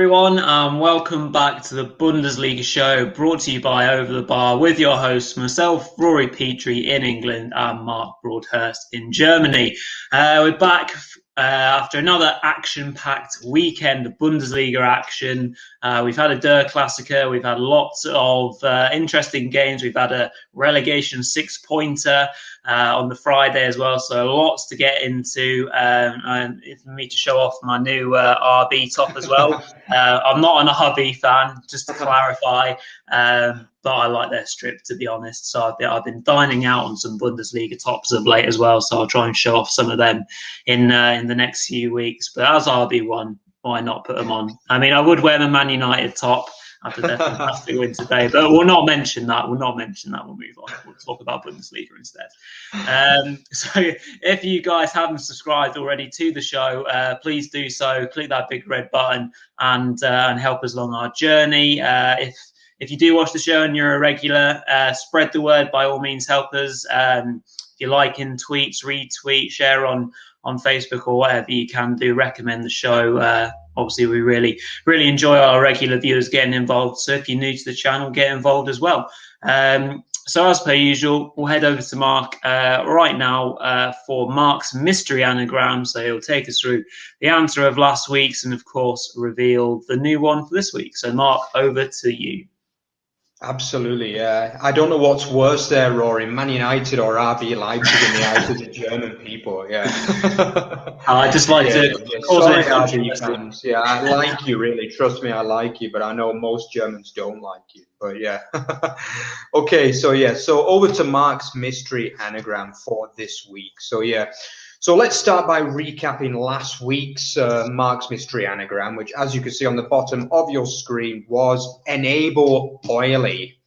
everyone, welcome back to the Bundesliga Show, brought to you by Over the Bar, with your hosts, myself, Rory Petre in England, and Mark Broadhurst in Germany. We're back after another action-packed weekend of Bundesliga action. We've had a Klassiker, we've had lots of interesting games, we've had a relegation six-pointer on the Friday as well, so lots to get into, and for me to show off my new RB top as well. I'm not an RB fan, just to clarify, but I like their strip, to be honest. So I've been dining out on some Bundesliga tops of late as well, so I'll try and show off some of them in the next few weeks. But as RB1, why not put them on? I mean, I would wear the Man United top after their fantastic win today, but we'll not mention that. We'll move on. We'll talk about Bundesliga instead. So if you guys haven't subscribed already to the show, please do so. Click that big red button and help us along our journey. If you do watch the show and you're a regular, spread the word. By all means, help us. If you like in tweets, retweet, share on Facebook or whatever you can do, recommend the show. Obviously, we really enjoy our regular viewers getting involved. So if you're new to the channel, get involved as well. So as per usual, we'll head over to Mark right now for Mark's mystery anagram. So he'll take us through the answer of last week's and, of course, reveal the new one for this week. So Mark, over to you. Absolutely, yeah. I don't know what's worse there, Rory, Man United or RB Leipzig in the eyes of the German people, yeah. I just like to... Sorry, RB fans. Yeah, I like you, really. Trust me, I like you, but I know most Germans don't like you. But yeah. Okay, so over to Mark's mystery anagram for this week. So let's start by recapping last week's Mark's mystery anagram, which, as you can see on the bottom of your screen, was enable oily.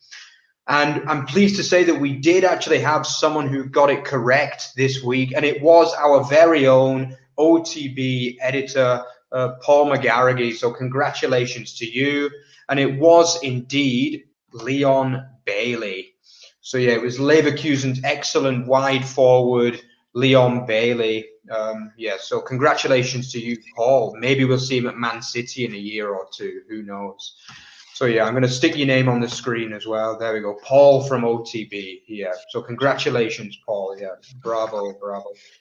And I'm pleased to say that we did actually have someone who got it correct this week, and it was our very own OTB editor, Paul McGarrigy. So congratulations to you. And it was indeed Leon Bailey. So yeah, it was Leverkusen's excellent wide forward, Leon Bailey. So congratulations to you, Paul. Maybe we'll see him at Man City in a year or two. Who knows? So yeah, I'm going to stick your name on the screen as well. There we go. Paul from OTB. Yeah. So congratulations, Paul. Yeah. Bravo.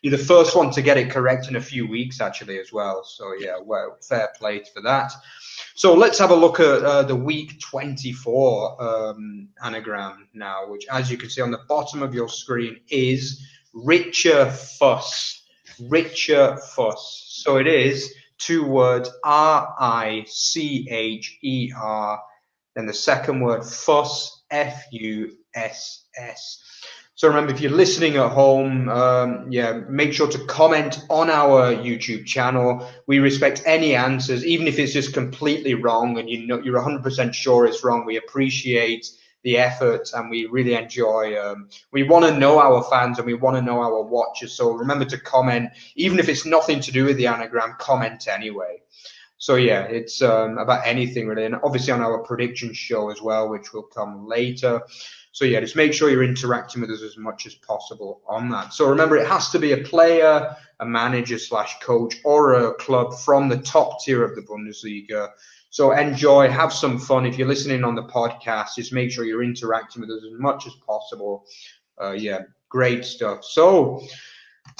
You're the first one to get it correct in a few weeks, actually, as well. So yeah, well, fair play for that. So let's have a look at the week 24 anagram now, which, as you can see on the bottom of your screen, is richer fuss. So it is two words, R-I-C-H-E-R, then the second word, fuss, F-U-S-S. So remember, if you're listening at home, make sure to comment on our YouTube channel. We respect any answers, even if it's just completely wrong and you're 100% sure it's wrong. We appreciate the effort, and we really enjoy. We want to know our fans and we want to know our watchers. So remember to comment, even if it's nothing to do with the anagram. Comment anyway. So yeah, it's about anything really, and obviously on our prediction show as well, which will come later. So yeah, just make sure you're interacting with us as much as possible on that. So remember, it has to be a player, a manager / coach, or a club from the top tier of the Bundesliga. So enjoy, have some fun. If you're listening on the podcast, just make sure you're interacting with us as much as possible. Great stuff. So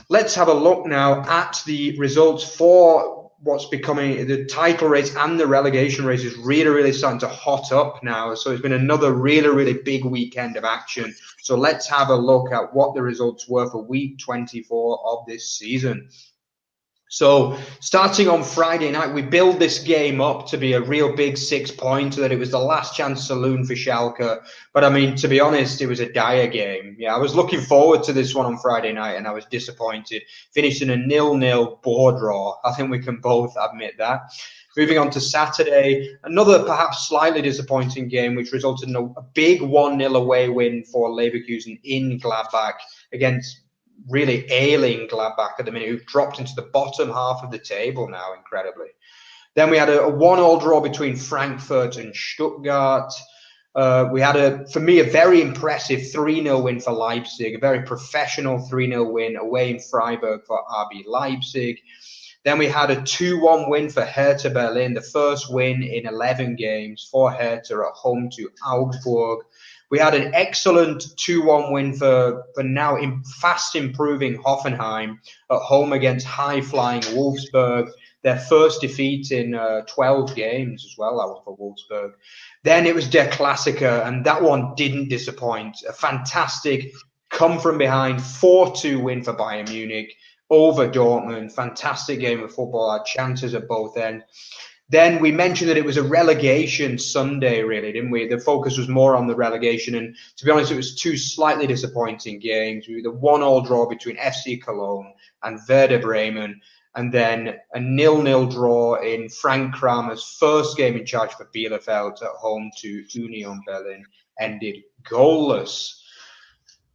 let's have a look now at the results for what's becoming the title race, and the relegation race is really starting to hot up now. So it's been another really big weekend of action. So let's have a look at what the results were for week 24 of this season. So starting on Friday night, we build this game up to be a real big 6-pointer, that it was the last chance saloon for Schalke. But I mean, to be honest, it was a dire game. Yeah, I was looking forward to this one on Friday night and I was disappointed. Finished in a 0-0 bore draw. I think we can both admit that. Moving on to Saturday, another perhaps slightly disappointing game, which resulted in a big 1-0 away win for Leverkusen in Gladbach against really ailing Gladbach at the minute, who've dropped into the bottom half of the table now, incredibly. Then we had a 1-1 draw between Frankfurt and Stuttgart. We had, for me, a very impressive 3-0 win for Leipzig, a very professional 3-0 win away in Freiburg for RB Leipzig. Then we had a 2-1 win for Hertha Berlin, the first win in 11 games for Hertha at home to Augsburg. We had an excellent 2-1 win for now fast improving Hoffenheim at home against high-flying Wolfsburg. Their first defeat in 12 games as well, that was for Wolfsburg. Then it was Der Klassiker, and that one didn't disappoint. A fantastic come-from-behind 4-2 win for Bayern Munich over Dortmund. Fantastic game of football, had chances at both ends. Then we mentioned that it was a relegation Sunday, really, didn't we? The focus was more on the relegation. And to be honest, it was two slightly disappointing games. The 1-1 draw between FC Cologne and Werder Bremen. And then a 0-0 draw in Frank Kramer's first game in charge for Bielefeld at home to Union Berlin ended goalless.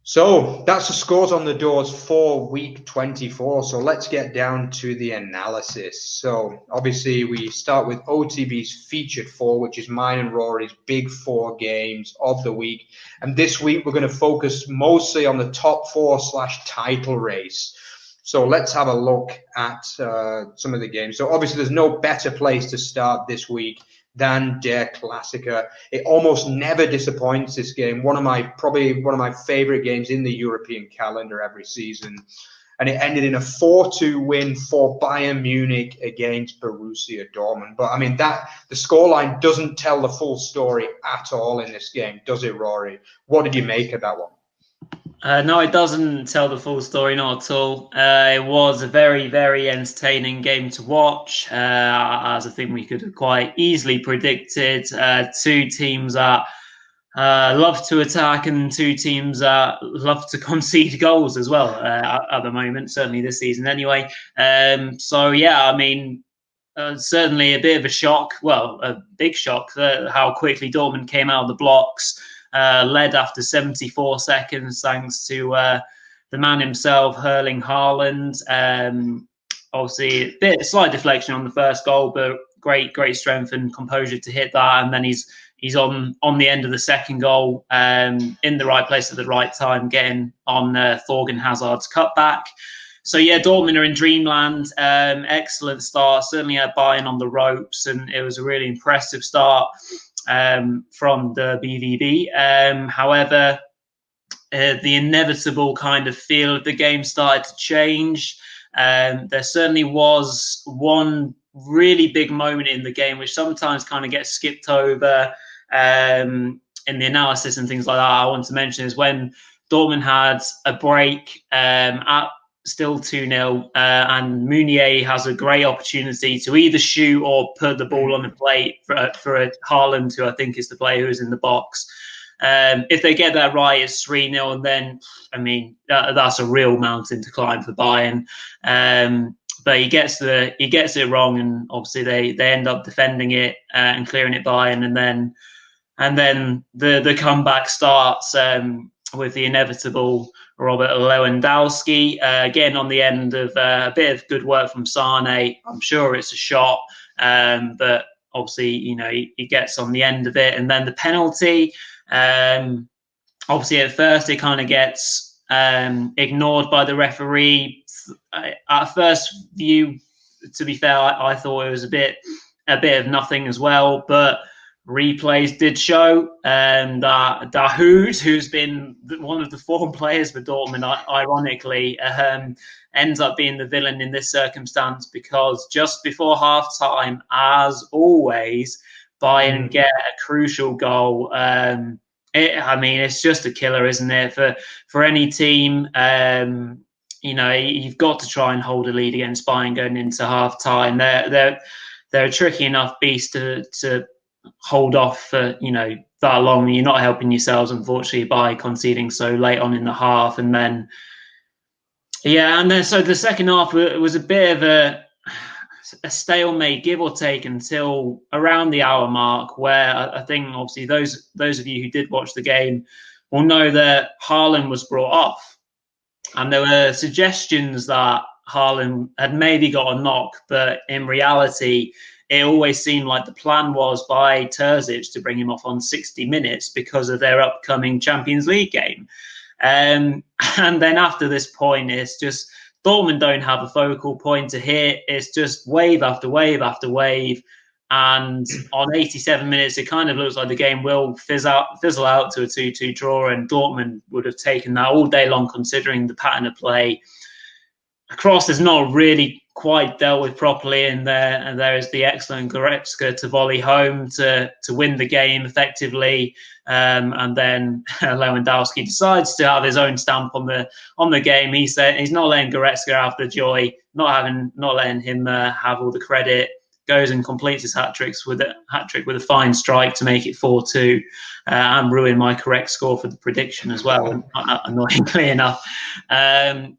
So that's the scores on the doors for week 24. So let's get down to the analysis. So obviously we start with OTB's featured four, which is mine and Rory's big four games of the week. And this week we're going to focus mostly on the top four / title race. So let's have a look at some of the games. So obviously there's no better place to start this week than Der Klassiker. It almost never disappoints, this game. Probably one of my favorite games in the European calendar every season. And it ended in a 4-2 win for Bayern Munich against Borussia Dortmund. But I mean, the scoreline doesn't tell the full story at all in this game, does it, Rory? What did you make of that one? No, it doesn't tell the full story, not at all. It was a very, very entertaining game to watch, as I think we could have quite easily predicted. Two teams that love to attack and two teams that love to concede goals as well at the moment, certainly this season anyway. So, yeah, I mean, certainly a bit of a shock, well, a big shock, how quickly Dortmund came out of the blocks. Led after 74 seconds thanks to the man himself, Erling Haaland. Obviously, a slight deflection on the first goal, but great strength and composure to hit that. And then he's on the end of the second goal, in the right place at the right time, getting on Thorgan Hazard's cutback. So, yeah, Dortmund are in dreamland. Excellent start, certainly had Bayern on the ropes, and it was a really impressive start from the BVB. However, the inevitable kind of feel of the game started to change. There certainly was one really big moment in the game, which sometimes kind of gets skipped over in the analysis and things like that. I want to mention is when Dortmund had a break at still 2-0, and Meunier has a great opportunity to either shoot or put the ball on the plate for Haaland, who I think is the player who's in the box. If they get that right, it's 3-0, and then, I mean, that's a real mountain to climb for Bayern. But he gets it wrong, and obviously they end up defending it and clearing it Bayern, and then the comeback starts with the inevitable Robert Lewandowski, again on the end of a bit of good work from Sane. I'm sure it's a shot, but obviously, you know, he gets on the end of it. And then the penalty, obviously at first it kind of gets ignored by the referee. At first view, to be fair, I thought it was a bit of nothing as well, but replays did show that Dahoud, who's been one of the form players for Dortmund, ironically, ends up being the villain in this circumstance, because just before half-time, as always, Bayern get a crucial goal. I mean, it's just a killer, isn't it? For any team, you know, you've got to try and hold a lead against Bayern going into half-time. They're a tricky enough beast to hold off for, you know, that long. You're not helping yourselves, unfortunately, by conceding so late on in the half. And then, so the second half was a bit of a stalemate, give or take, until around the hour mark, where I think obviously those of you who did watch the game will know that Haaland was brought off, and there were suggestions that Haaland had maybe got a knock, but in reality, it always seemed like the plan was by Terzic to bring him off on 60 minutes because of their upcoming Champions League game. And then after this point, it's just Dortmund don't have a focal point to hit. It's just wave after wave after wave. And on 87 minutes, it kind of looks like the game will fizzle out to a 2-2 draw, and Dortmund would have taken that all day long, considering the pattern of play. Cross is not really quite dealt with properly in there, and there is the excellent Goretzka to volley home to win the game effectively, and then Lewandowski decides to have his own stamp on the game. He said he's not letting Goretzka have the joy, not letting him have all the credit. Goes and completes his hat trick with a fine strike to make it 4-2, and ruin my correct score for the prediction as well, annoyingly enough.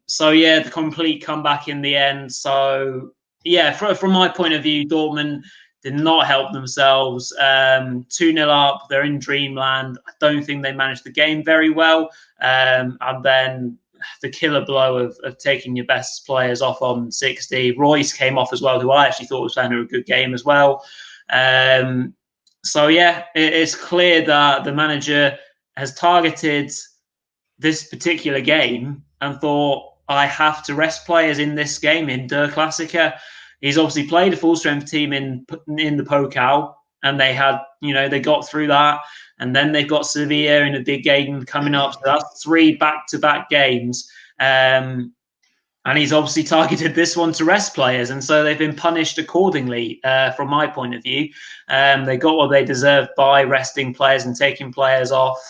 So yeah, the complete comeback in the end. So yeah, from my point of view, Dortmund did not help themselves. 2-0 up, they're in dreamland. I don't think they managed the game very well, and then the killer blow of taking your best players off on 60. Royce came off as well, who I actually thought was playing a good game as well. So yeah, it's clear that the manager has targeted this particular game and thought, I have to rest players in this game, in Der Klassiker. He's obviously played a full strength team in the Pokal, and they had, they got through that. And then they've got Sevilla in a big game coming up. So that's 3 back-to-back games. And he's obviously targeted this one to rest players. And so they've been punished accordingly, from my point of view. They got what they deserved by resting players and taking players off.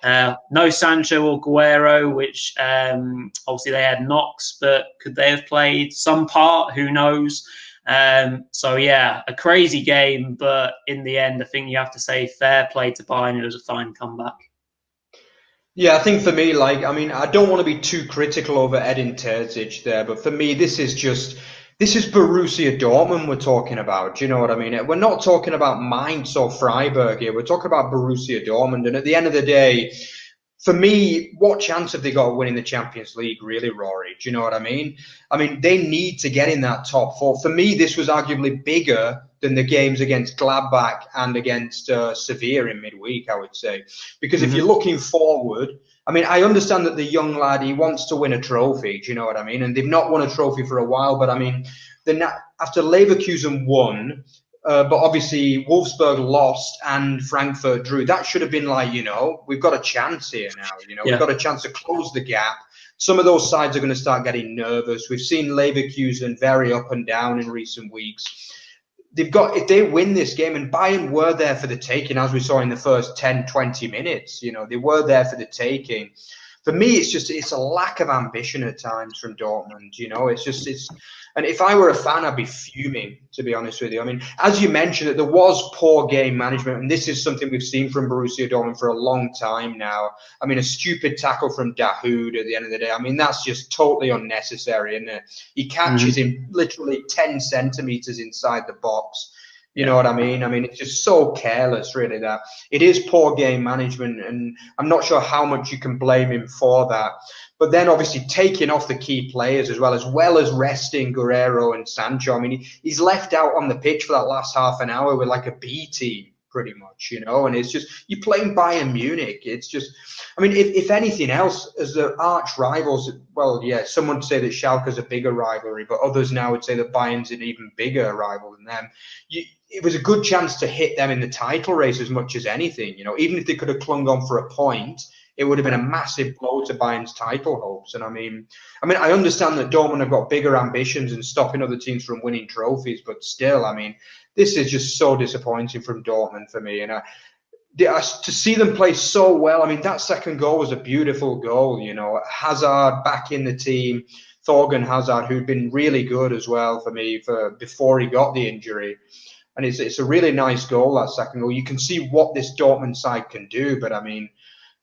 No Sancho or Guerrero, which obviously they had knocks, but could they have played some part? Who knows? So yeah, a crazy game, but in the end, I think you have to say fair play to Bayern. It was a fine comeback. Yeah, I think for me, I don't want to be too critical over Edin Terzic there, but for me, this is Borussia Dortmund we're talking about. Do you know what I mean? We're not talking about Mainz or Freiburg here. We're talking about Borussia Dortmund, and at the end of the day, for me, what chance have they got of winning the Champions League, really, Rory? Do you know what I mean? They need to get in that top 4. For me, this was arguably bigger than the games against Gladbach and against Sevilla in midweek, I would say. Because if you're looking forward, I understand that the young lad, he wants to win a trophy, do you know what I mean? And they've not won a trophy for a while, but after Leverkusen won, but obviously Wolfsburg lost and Frankfurt drew. That should have been we've got a chance here now. We've got a chance to close the gap. Some of those sides are going to start getting nervous. We've seen Leverkusen very up and down in recent weeks. If they win this game, and Bayern were there for the taking, as we saw in the first 10, 20 minutes, they were there for the taking. For me, it's a lack of ambition at times from Dortmund. And if I were a fan, I'd be fuming, to be honest with you. As you mentioned, that there was poor game management, and this is something we've seen from Borussia Dortmund for a long time now. A stupid tackle from Dahoud at the end of the day. That's just totally unnecessary, isn't it? He catches him literally 10 centimeters inside the box. You know what I mean? It's just so careless, really, that it is poor game management, and I'm not sure how much you can blame him for that. But then obviously taking off the key players as well as resting Guerrero and Sancho. He's left out on the pitch for that last half an hour with like a B team, pretty much, and it's just, you're playing Bayern Munich. It's just, if anything else, as the arch rivals, well, yeah, some would say that Schalke's a bigger rivalry, but others now would say that Bayern's an even bigger rival than them. It was a good chance to hit them in the title race as much as anything, even if they could have clung on for a point, it would have been a massive blow to Bayern's title hopes. And I understand that Dortmund have got bigger ambitions and stopping other teams from winning trophies, but still, this is just so disappointing from Dortmund for me. And to see them play so well, that second goal was a beautiful goal. Hazard back in the team, Thorgan Hazard, who'd been really good as well for me before he got the injury. And it's a really nice goal, that second goal. You can see what this Dortmund side can do, but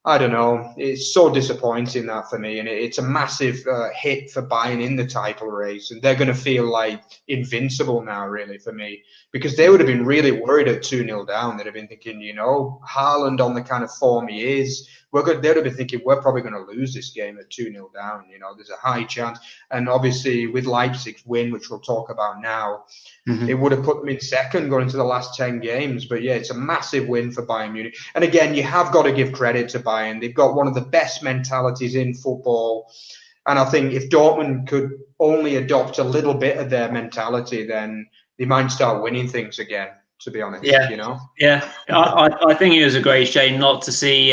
I don't know. It's so disappointing, that for me. And it's a massive hit for Bayern in the title race. And they're going to feel like invincible now, really, for me. Because they would have been really worried at 2-0 down. They'd have been thinking, Haaland on the kind of form he is. They'd have been thinking, we're probably going to lose this game at 2-0 down. There's a high chance. And obviously with Leipzig's win, which we'll talk about now, it would have put them in second going into the last 10 games. But yeah, it's a massive win for Bayern Munich. And again, you have got to give credit to Bayern. They've got one of the best mentalities in football. And I think if Dortmund could only adopt a little bit of their mentality, then they might start winning things again, to be honest, Yeah. you know? Yeah, I think it was a great shame not to see,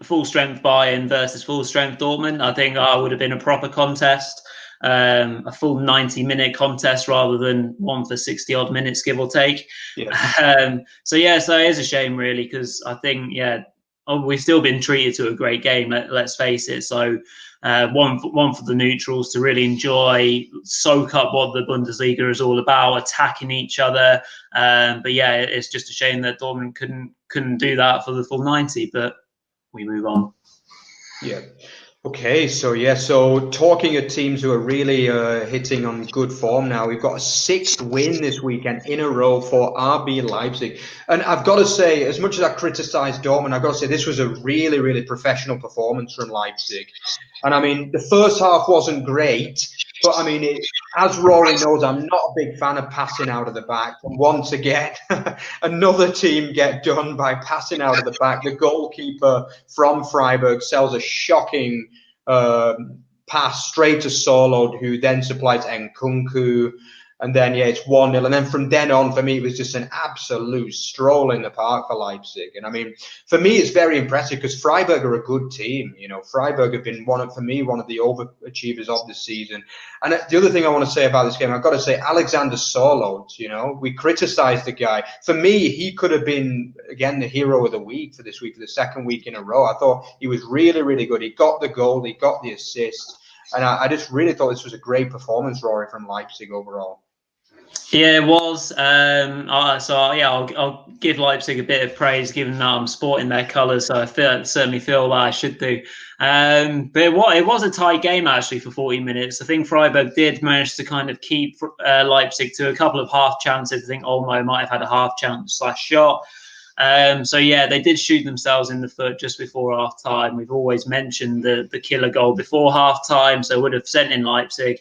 full strength Bayern versus full strength Dortmund. I think that would have been a proper contest, a full 90-minute contest rather than one for 60 odd minutes, give or take. Yeah. So it is a shame really, because I think, we've still been treated to a great game. Let's face it. So one for the neutrals to really enjoy, soak up what the Bundesliga is all about, attacking each other. But it's just a shame that Dortmund couldn't do that for the full 90. But we move on. Yeah. Okay, so talking of teams who are really hitting on good form now, we've got a 6th win this weekend in a row for RB Leipzig. And I've got to say, as much as I criticised Dortmund, I've got to say this was a really, really professional performance from Leipzig. And I mean, the first half wasn't great, but I mean, as Rory knows, I'm not a big fan of passing out of the back. And once again, another team get done by passing out of the back. The goalkeeper from Freiburg sells a shocking pass straight to Solod, who then supplies Nkunku. And then, it's 1-0. And then from then on, for me, it was just an absolute stroll in the park for Leipzig. And I mean, for me, it's very impressive because Freiburg are a good team. You know, Freiburg have been one of the overachievers of the season. And the other thing I want to say about this game, I've got to say, Alexander Solod, you know, we criticised the guy. For me, he could have been, again, the hero of the week for this week, for the 2nd week in a row. I thought he was really, really good. He got the goal, he got the assist. And I just really thought this was a great performance, Rory, from Leipzig overall. Yeah, it was. I'll give Leipzig a bit of praise, given that I'm sporting their colours. So I certainly feel that I should do. But it was a tight game actually for 40 minutes. I think Freiburg did manage to kind of keep Leipzig to a couple of half chances. I think Olmo might have had a half chance / shot. They did shoot themselves in the foot just before half time. We've always mentioned the killer goal before half time, so would have sent in Leipzig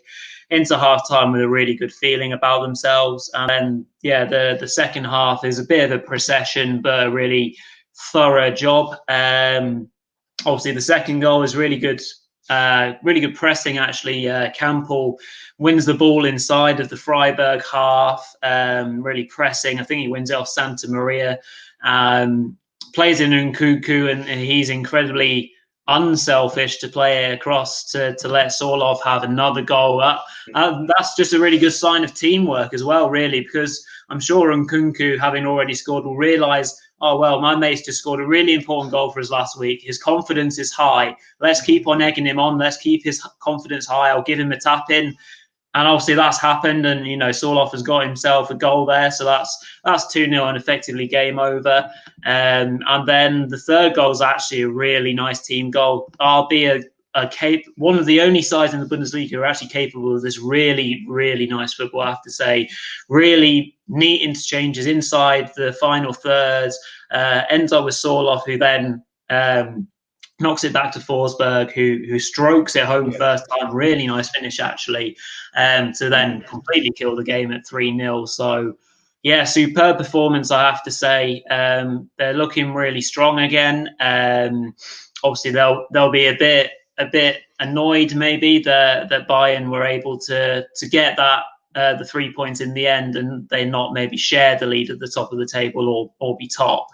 into half time with a really good feeling about themselves. And then, the second half is a bit of a procession, but a really thorough job. Obviously, the second goal is really good pressing, actually. Campbell wins the ball inside of the Freiburg half, really pressing. I think he wins it off Santa Maria. Plays in Nkunku, and he's incredibly unselfish to play it across to let Solov have another goal. That's just a really good sign of teamwork as well, really, because I'm sure Nkunku, having already scored, will realise, oh, well, my mate's just scored a really important goal for us last week. His confidence is high. Let's keep on egging him on. Let's keep his confidence high. I'll give him a tap in. And obviously that's happened, and Solov has got himself a goal there, so that's 2-0 and effectively game over. And then the third goal is actually a really nice team goal. RB one of the only sides in the Bundesliga who are actually capable of this really, really nice football, I have to say. Really neat interchanges inside the final thirds. Ends up with Solov, who then knocks it back to Forsberg, who strokes it home first time. Really nice finish, actually, to then completely kill the game at 3-0. So, superb performance, I have to say. They're looking really strong again. Obviously, they'll be a bit annoyed maybe that Bayern were able to get that the 3 points in the end, and they not maybe share the lead at the top of the table or be top.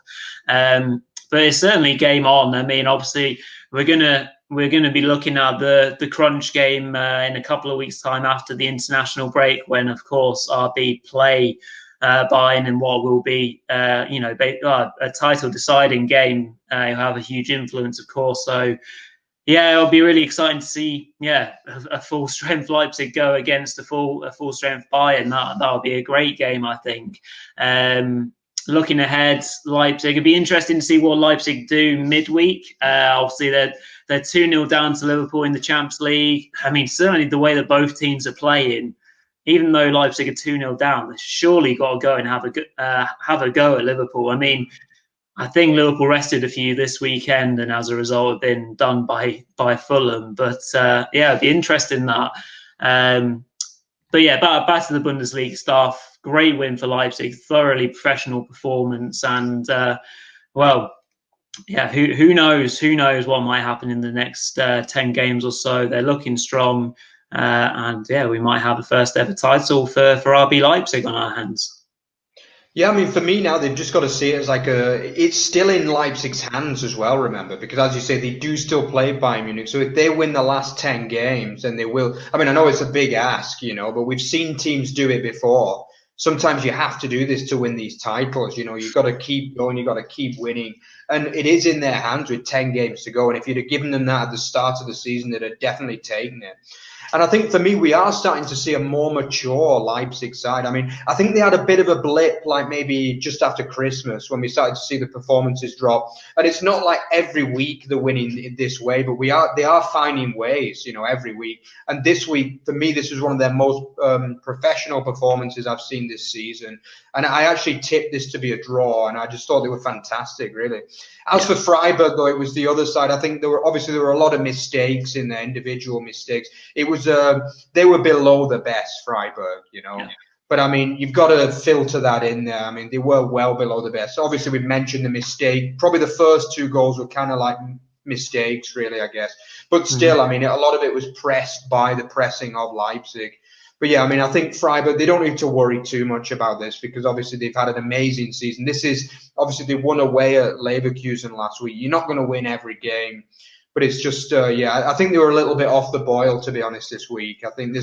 But it's certainly game on. I mean, obviously, we're gonna be looking at the crunch game in a couple of weeks' time after the international break, when, of course, RB play Bayern in what will be, a title-deciding game. Will have a huge influence, of course. So, it'll be really exciting to see, a full-strength Leipzig go against a full-strength Bayern. That'll be a great game, I think. Looking ahead, Leipzig, it'd be interesting to see what Leipzig do midweek. Obviously, they're 2-0 down to Liverpool in the Champions League. I mean, certainly the way that both teams are playing, even though Leipzig are 2-0 down, they've surely got to go and have a go at Liverpool. I mean, I think Liverpool rested a few this weekend, and as a result have been done by Fulham. But it'd be interesting that. Back to the Bundesliga stuff. Great win for Leipzig, thoroughly professional performance, and yeah, who knows? Who knows what might happen in the next 10 games or so? They're looking strong, and yeah, we might have the first ever title for RB Leipzig on our hands. Yeah, I mean, for me now, they've just got to see it as like it's still in Leipzig's hands as well, remember, because as you say, they do still play Bayern Munich. So if they win the last 10 games, then they will. I mean, I know it's a big ask, but we've seen teams do it before. Sometimes you have to do this to win these titles. You've got to keep going, you've got to keep winning. And it is in their hands with 10 games to go. And if you'd have given them that at the start of the season, they'd have definitely taken it. And I think for me, we are starting to see a more mature Leipzig side. I mean, I think they had a bit of a blip, like maybe just after Christmas, when we started to see the performances drop. And it's not like every week they're winning in this way, but they are finding ways, every week. And this week, for me, this was one of their most professional performances I've seen this season. And I actually tipped this to be a draw, and I just thought they were fantastic, really. As for Freiburg, though, it was the other side. I think there were a lot of mistakes in there, individual mistakes. It was they were below the best, Freiburg, Yeah. But I mean, you've got to filter that in there. I mean, they were well below the best. Obviously, we mentioned the mistake. Probably the first two goals were kind of like mistakes, really, I guess. But still, I mean, a lot of it was pressed by the pressing of Leipzig. But yeah, I mean, I think Freiburg, they don't need to worry too much about this because obviously they've had an amazing season. This is obviously they won away at Leverkusen last week. You're not going to win every game, but it's just, I think they were a little bit off the boil, to be honest, this week. I think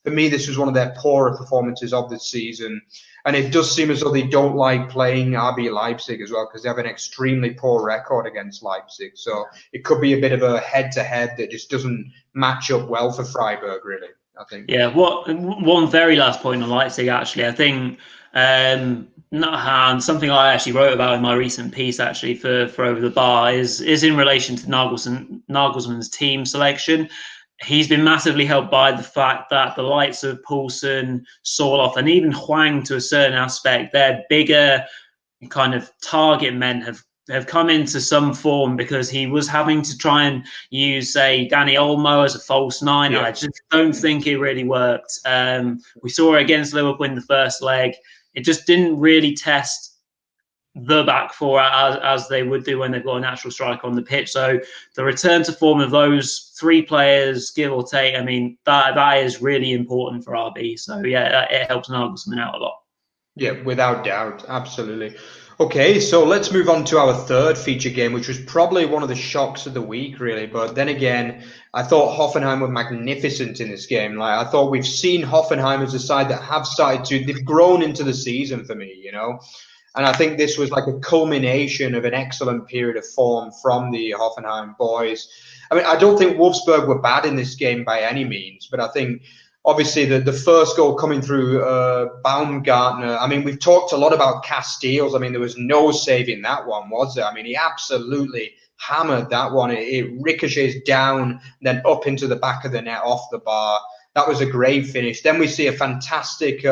for me, this was one of their poorer performances of the season. And it does seem as though they don't like playing RB Leipzig as well because they have an extremely poor record against Leipzig. So it could be a bit of a head-to-head that just doesn't match up well for Freiburg, really. I think. Yeah, one very last point on Leipzig, actually. I think something I actually wrote about in my recent piece, actually, for Over the Bar is in relation to Nagelsmann's team selection. He's been massively helped by the fact that the likes of Poulsen, Sorloth, and even Hwang, to a certain aspect, their bigger kind of target men have come into some form because he was having to try and use, say, Danny Olmo as a false nine. Yeah. I just don't think it really worked. We saw it against Liverpool in the first leg. It just didn't really test the back four as they would do when they've got a natural striker on the pitch. So the return to form of those three players, give or take, I mean, that is really important for RB. So yeah, it helps Nagelsmann out a lot. Yeah, without doubt. Absolutely. Okay, so let's move on to our third feature game, which was probably one of the shocks of the week, really. But then again, I thought Hoffenheim were magnificent in this game. Like I thought we've seen Hoffenheim as a side that they've grown into the season for me, And I think this was like a culmination of an excellent period of form from the Hoffenheim boys. I mean, I don't think Wolfsburg were bad in this game by any means, but I think obviously the first goal coming through Baumgartner, I mean, we've talked a lot about Casteels. I mean, there was no saving that one, was there? I mean, he absolutely hammered that one. It ricochets down, then up into the back of the net off the bar. That was a great finish. Then we see a fantastic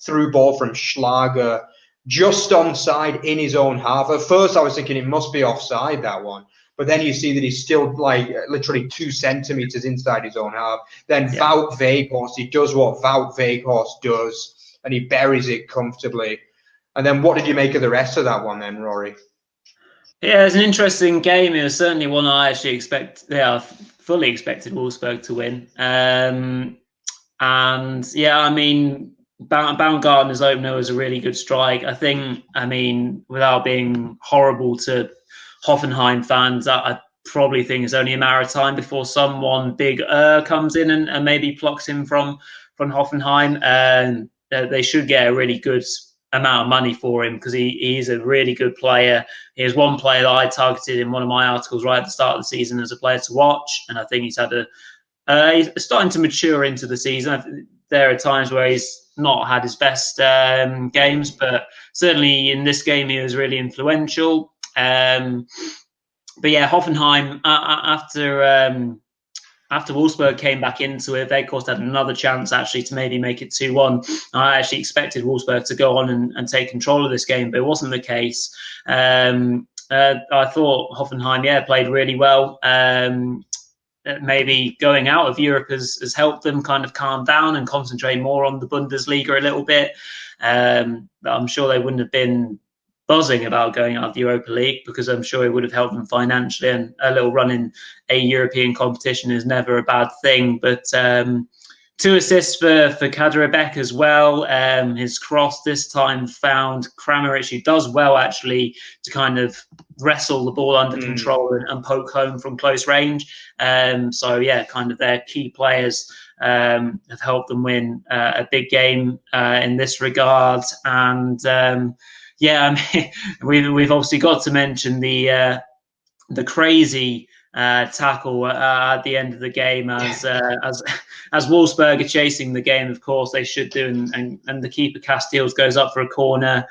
through ball from Schlager, just onside in his own half. At first, I was thinking it must be offside, that one. But then you see that he's still like literally 2 centimeters inside his own half. Then Wout Weghorst, he does what Wout Weghorst does, and he buries it comfortably. And then what did you make of the rest of that one then, Rory? Yeah, it's an interesting game. It was certainly one I actually fully expected Wolfsburg to win. And yeah, I mean, Baumgartner's opener was a really good strike. I think, I mean, without being horrible to Hoffenheim fans, I probably think it's only a matter of time before someone big comes in and maybe plucks him from Hoffenheim. And they should get a really good amount of money for him because he is a really good player. He is one player that I targeted in one of my articles right at the start of the season as a player to watch. And I think he's starting to mature into the season. There are times where he's not had his best games, but certainly in this game he was really influential. But yeah, Hoffenheim after Wolfsburg came back into it, Weghorst had another chance actually to maybe make it 2-1. I actually expected Wolfsburg to go on and take control of this game, but it wasn't the case. I thought Hoffenheim, played really well. Maybe going out of Europe has helped them kind of calm down and concentrate more on the Bundesliga a little bit. I'm sure they wouldn't have been buzzing about going out of the Europa League, because I'm sure it would have helped them financially, and a little run in a European competition is never a bad thing. But 2 assists for Kaderabek as well. His cross this time found Kramaric, who does well actually to kind of wrestle the ball under control and poke home from close range. So yeah, kind of their key players have helped them win a big game in this regard. And yeah, I mean, we've obviously got to mention the crazy tackle at the end of the game as Wolfsburg are chasing the game. Of course, they should do, and the keeper Casteels goes up for a corner.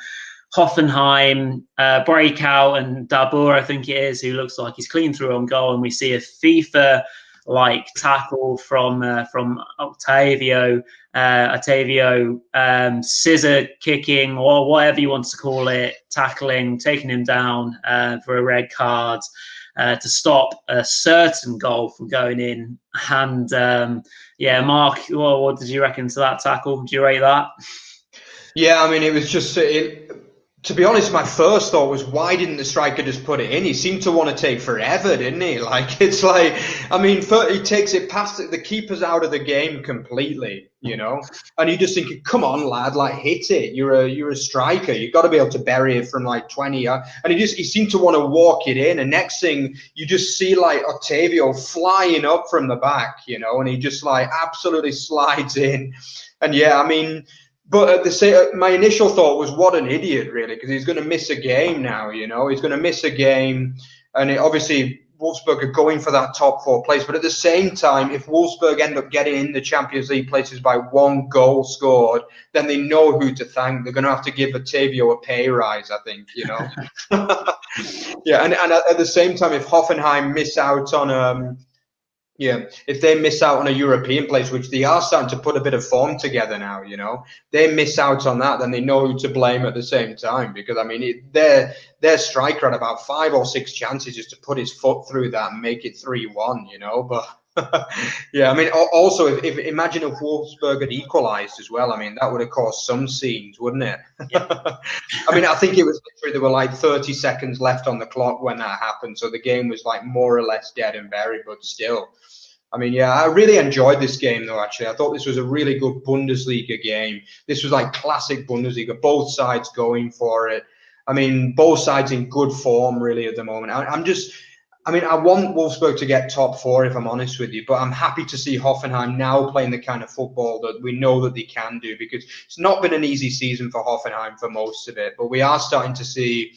Hoffenheim breakout, and Dabur, I think it is, who looks like he's clean through on goal, and we see a FIFA-like tackle from OTAVIO, scissor kicking, or whatever you want to call it, tackling, taking him down for a red card to stop a certain goal from going in. And yeah, Mark, what did you reckon to that tackle? Do you rate that? Yeah, I mean, it was just to be honest, my first thought was, why didn't the striker just put it in? He seemed to want to take forever, didn't he? Like, it's like, I mean, he takes it past it. The keeper's out of the game completely, you know? And you just think, come on, lad, like, hit it. You're a striker. You've got to be able to bury it from like 20 yards. And he seemed to want to walk it in. And next thing, you just see like OTAVIO flying up from the back, you know? And he just like absolutely slides in. And yeah, I mean, but at the same, my initial thought was, what an idiot, really, because he's going to miss a game now, you know. He's going to miss a game, and obviously Wolfsburg are going for that top 4 place. But at the same time, if Wolfsburg end up getting in the Champions League places by 1 goal scored, then they know who to thank. They're going to have to give OTAVIO a pay rise, I think, you know. Yeah, and at the same time, if Hoffenheim miss out on if they miss out on a European place, which they are starting to put a bit of form together now, you know, they miss out on that, then they know who to blame at the same time. Because, I mean, their striker had about 5 or 6 chances just to put his foot through that and make it 3-1, you know. But, yeah, I mean, also, if imagine if Wolfsburg had equalised as well, I mean, that would have caused some scenes, wouldn't it? Yeah. I mean, I think it was literally, there were like 30 seconds left on the clock when that happened. So the game was like more or less dead and buried, but still. I mean, yeah, I really enjoyed this game, though, actually. I thought this was a really good Bundesliga game. This was like classic Bundesliga, both sides going for it. I mean, both sides in good form, really, at the moment. I want Wolfsburg to get top 4, if I'm honest with you, but I'm happy to see Hoffenheim now playing the kind of football that we know that they can do, because it's not been an easy season for Hoffenheim for most of it, but we are starting to see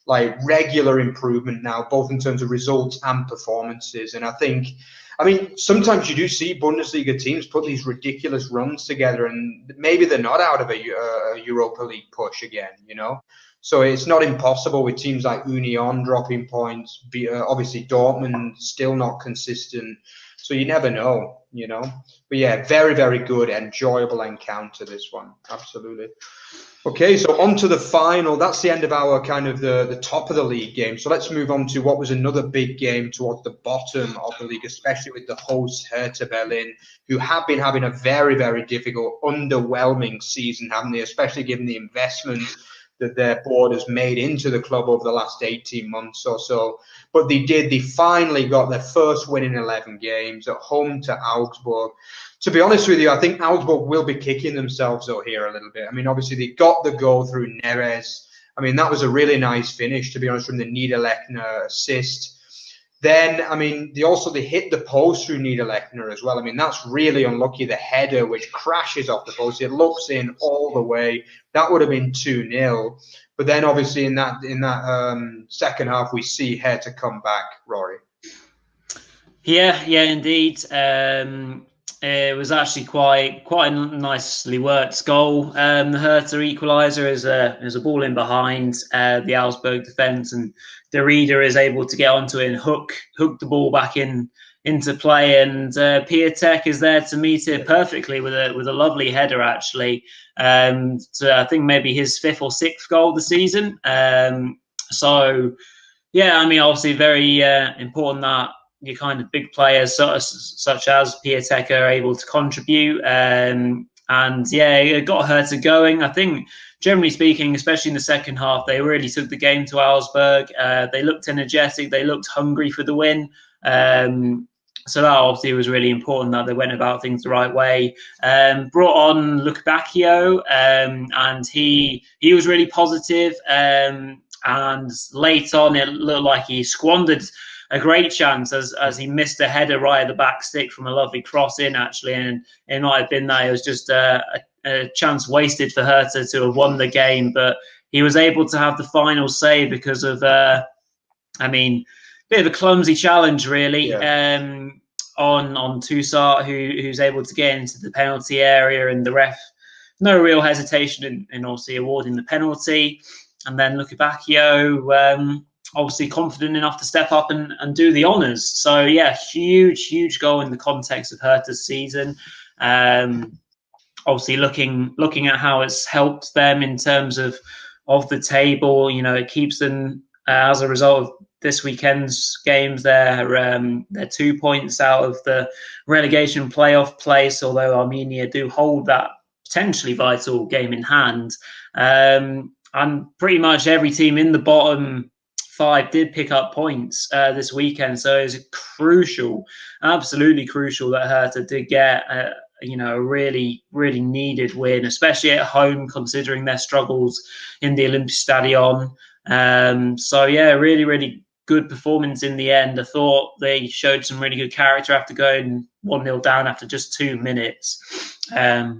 like regular improvement now, both in terms of results and performances. And I mean, sometimes you do see Bundesliga teams put these ridiculous runs together, and maybe they're not out of a Europa League push again, you know? So it's not impossible with teams like Union dropping points. Obviously, Dortmund still not consistent. So you never know, you know? But yeah, very, very good, enjoyable encounter, this one. Absolutely. Okay, so on to the final. That's the end of our kind of the top of the league game. So let's move on to what was another big game towards the bottom of the league, especially with the hosts Hertha Berlin, who have been having a very, very difficult, underwhelming season, haven't they? Especially given the investment that their board has made into the club over the last 18 months or so. But they finally got their first win in 11 games at home to Augsburg. To be honest with you, I think Augsburg will be kicking themselves out here a little bit. I mean, obviously, they got the goal through Neres. I mean, that was a really nice finish, to be honest, from the Niederlechner assist. Then, I mean, they hit the post through Niederlechner as well. I mean, that's really unlucky. The header, which crashes off the post, it looks in all the way. That would have been 2-0. But then, obviously, in that second half, we see Hertha come back, Rory. Yeah, indeed. It was actually quite a nicely worked goal. The Hertha equaliser is a ball in behind the Augsburg defence, and the reader is able to get onto it and hook the ball back into play. And Piatek is there to meet it perfectly with a lovely header, actually. So I think maybe his 5th or 6th goal of the season. So yeah, I mean, obviously very important that your kind of big players such as Piatek are able to contribute. And yeah, it got Hertha going. I think, generally speaking, especially in the second half, they really took the game to Augsburg. They looked energetic. They looked hungry for the win. So that obviously was really important that they went about things the right way. Brought on Lukebakio, and he was really positive. And late on, it looked like he squandered a great chance as he missed a header right at the back stick from a lovely cross in, actually. And it might have been that it was just a chance wasted for Hertha to have won the game. But he was able to have the final say because of, bit of a clumsy challenge, really, on Toussaint, who's able to get into the penalty area, and the ref, no real hesitation in obviously awarding the penalty. And then Lukebakio, obviously confident enough to step up and do the honours. So yeah, huge goal in the context of Hertha's season. Obviously looking at how it's helped them in terms of the table. It keeps them, as a result of this weekend's games, they're 2 points out of the relegation playoff place, although Armenia do hold that potentially vital game in hand. And pretty much every team in the bottom 5 did pick up points this weekend, so it's crucial, absolutely crucial, that Hertha did get a really needed win, especially at home, considering their struggles in the Olympiastadion. So yeah, really good performance in the end. I thought they showed some really good character after going 1-0 down after just 2 minutes. I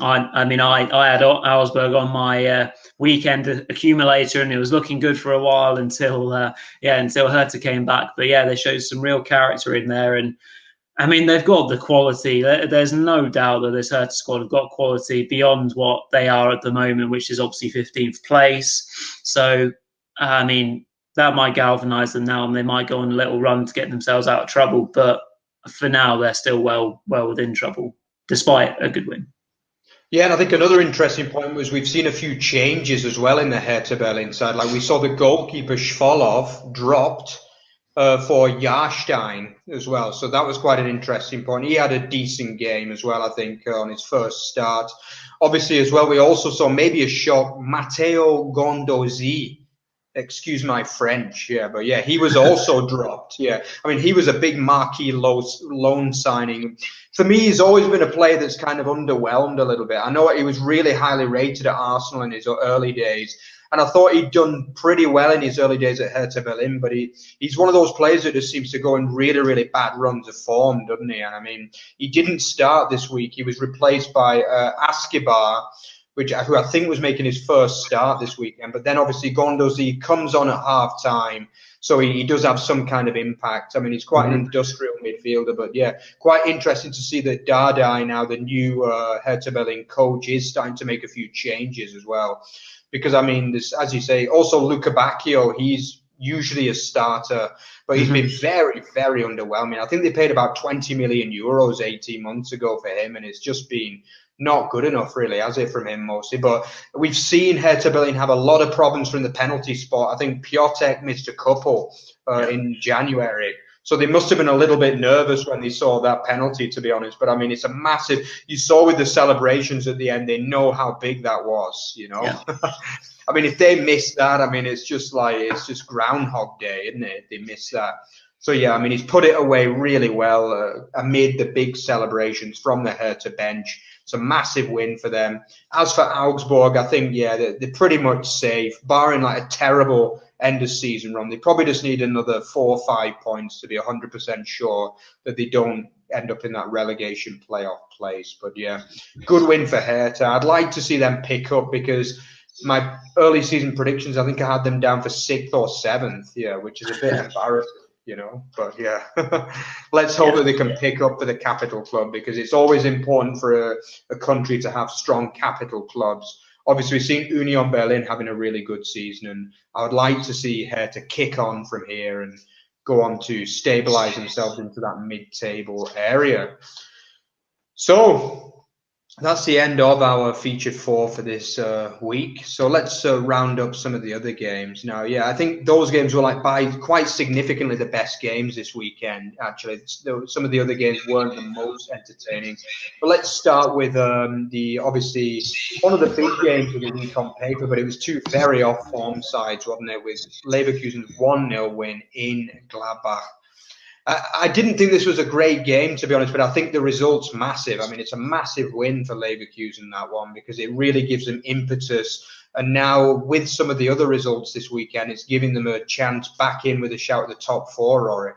had Augsburg on my weekend accumulator, and it was looking good for a while until Hertha came back. But yeah, they showed some real character in there, and they've got the quality. There's no doubt that this Hertha squad have got quality beyond what they are at the moment, which is obviously 15th place. So that might galvanise them now, and they might go on a little run to get themselves out of trouble. But for now, they're still well within trouble, despite a good win. Yeah, and I think another interesting point was we've seen a few changes as well in the Hertha Berlin side. Like we saw the goalkeeper Schwolov dropped for Jahrstein as well. So that was quite an interesting point. He had a decent game as well, I think, on his first start. Obviously, as well, we also saw maybe a shock, Matteo Gondosi. Excuse my French, but he was also dropped. Yeah, he was a big marquee loan signing. For me, he's always been a player that's kind of underwhelmed a little bit. I know he was really highly rated at Arsenal in his early days, and I thought he'd done pretty well in his early days at Hertha Berlin, but he's one of those players that just seems to go in really bad runs of form, doesn't he? And he didn't start this week. He was replaced by Askibar, who I think was making his first start this weekend. But then obviously Gondosi comes on at half time, so he does have some kind of impact. He's quite an industrial midfielder, but yeah, quite interesting to see that Dardai, now the new Hertha Berlin coach, is starting to make a few changes as well. Because this, as you say, also Lukebakio, he's usually a starter, but he's been very underwhelming. I think they paid about 20 million euros 18 months ago for him, and it's just been not good enough, really, has it, from him mostly? But we've seen Hertha Berlin have a lot of problems from the penalty spot. I think Piatek missed a couple in January. So they must have been a little bit nervous when they saw that penalty, to be honest. But it's a massive, you saw with the celebrations at the end, they know how big that was, Yeah. If they miss that, it's just Groundhog Day, isn't it? They miss that. So yeah, he's put it away really well amid the big celebrations from the Hertha bench. It's a massive win for them. As for Augsburg, I think, they're pretty much safe, barring like a terrible end of season run. They probably just need another 4 or 5 points to be 100% sure that they don't end up in that relegation playoff place. But yeah, good win for Hertha. I'd like to see them pick up, because my early season predictions, I think I had them down for 6th or 7th, which is a bit embarrassing. But yeah, let's hope that they can pick up for the capital club, because it's always important for a country to have strong capital clubs. Obviously, we've seen Union Berlin having a really good season, and I would like to see Hertha kick on from here and go on to stabilise themselves into that mid-table area. So That's the end of our featured four for this week. So let's round up some of the other games now. Yeah, I think those games were like by quite significantly the best games this weekend. Actually, some of the other games weren't the most entertaining. But let's start with the obviously one of the big games of the week on paper, but it was two very off form sides, wasn't it? With Leverkusen's 1-0 win in Gladbach. I didn't think this was a great game, to be honest, but I think the result's massive. I mean, it's a massive win for Leverkusen, that one, because it really gives them impetus. And now, with some of the other results this weekend, it's giving them a chance back in with a shout at the top four, Rory.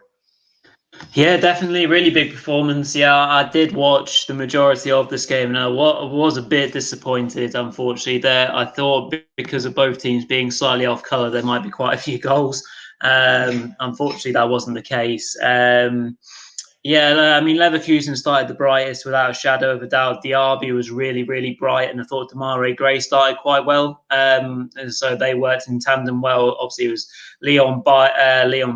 Yeah, definitely. Really big performance. Yeah, I did watch the majority of this game, and I was a bit disappointed, unfortunately. There, I thought because of both teams being slightly off colour, there might be quite a few goals. Unfortunately, that wasn't the case. Yeah, I mean, Leverkusen started the brightest without a shadow of a doubt. Diaby was really, really bright, and I thought Demarai Gray started quite well. And so they worked in tandem well. Obviously, it was Leon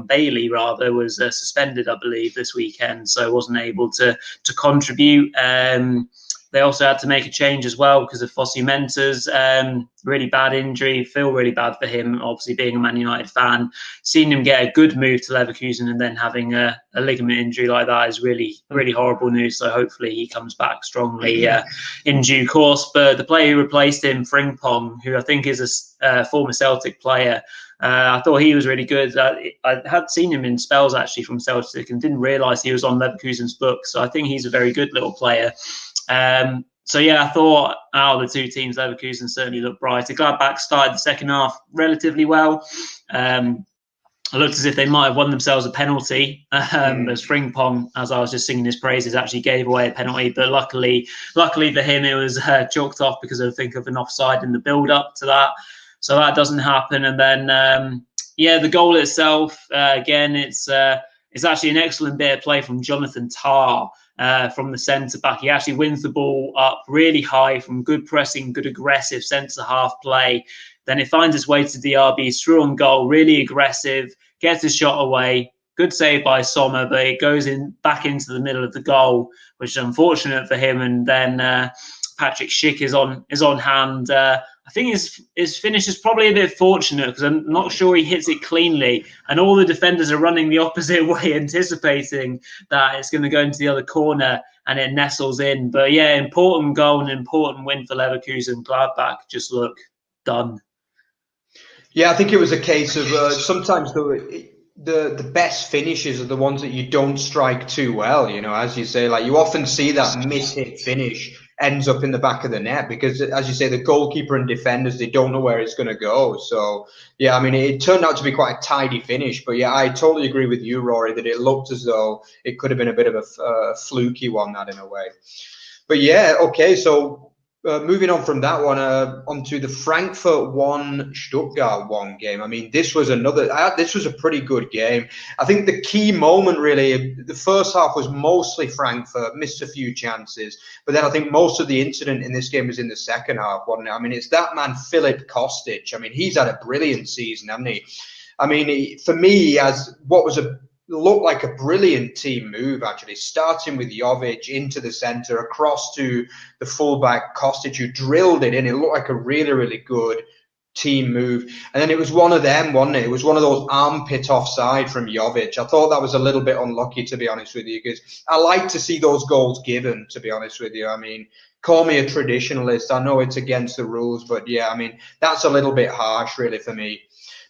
Bailey, rather, was suspended, I believe, this weekend, so wasn't able to contribute. They also had to make a change as well because of Fossey Menta's really bad injury. Feel really bad for him, obviously being a Man United fan. Seeing him get a good move to Leverkusen and then having a ligament injury like that is really, really horrible news. So hopefully he comes back strongly in due course. But the player who replaced him, Frimpong, who I think is a former Celtic player, I thought he was really good. I had seen him in spells actually from Celtic and didn't realise he was on Leverkusen's books. So I think he's a very good little player. So yeah, I thought out of the two teams, Leverkusen certainly looked brighter. Gladbach started the second half relatively well. It looked as if they might have won themselves a penalty, as Frimpong, as I was just singing his praises, actually gave away a penalty. But luckily for him, it was chalked off because I think of an offside in the build-up to that. So that doesn't happen. And then, the goal itself, again, it's actually an excellent bit of play from Jonathan Tah. From the centre back, he actually wins the ball up really high from good pressing, good aggressive centre half play. Then it finds its way to Diaby, through on goal, really aggressive, gets his shot away. Good save by Sommer, but it goes back into the middle of the goal, which is unfortunate for him. And then Patrick Schick is on hand. I think his finish is probably a bit fortunate because I'm not sure he hits it cleanly, and all the defenders are running the opposite way, anticipating that it's going to go into the other corner, and it nestles in. But yeah, important goal and important win for Leverkusen. Gladbach just look done. Yeah, I think it was a case of sometimes the best finishes are the ones that you don't strike too well. You know, as you say, like you often see that mishit finish ends up in the back of the net because, as you say, the goalkeeper and defenders, they don't know where it's going to go. So, yeah, I mean, it turned out to be quite a tidy finish. But, yeah, I totally agree with you, Rory, that it looked as though it could have been a bit of a fluky one, that in a way. But, yeah, okay, so moving on from that one, onto the Frankfurt 1, Stuttgart 1 game. I mean, this was a pretty good game. I think the key moment, really, the first half was mostly Frankfurt, missed a few chances. But then I think most of the incident in this game was in the second half, wasn't it? I mean, it's that man, Filip Kostic. I mean, he's had a brilliant season, hasn't he? I mean, for me, he has what was looked like a brilliant team move, actually, starting with Jovic into the centre, across to the fullback Kostic, who drilled it in. It looked like a really, really good team move. And then it was one of them, wasn't it? It was one of those armpit offside from Jovic. I thought that was a little bit unlucky, to be honest with you, because I like to see those goals given, to be honest with you. I mean, call me a traditionalist. I know it's against the rules, but yeah, I mean, that's a little bit harsh, really, for me.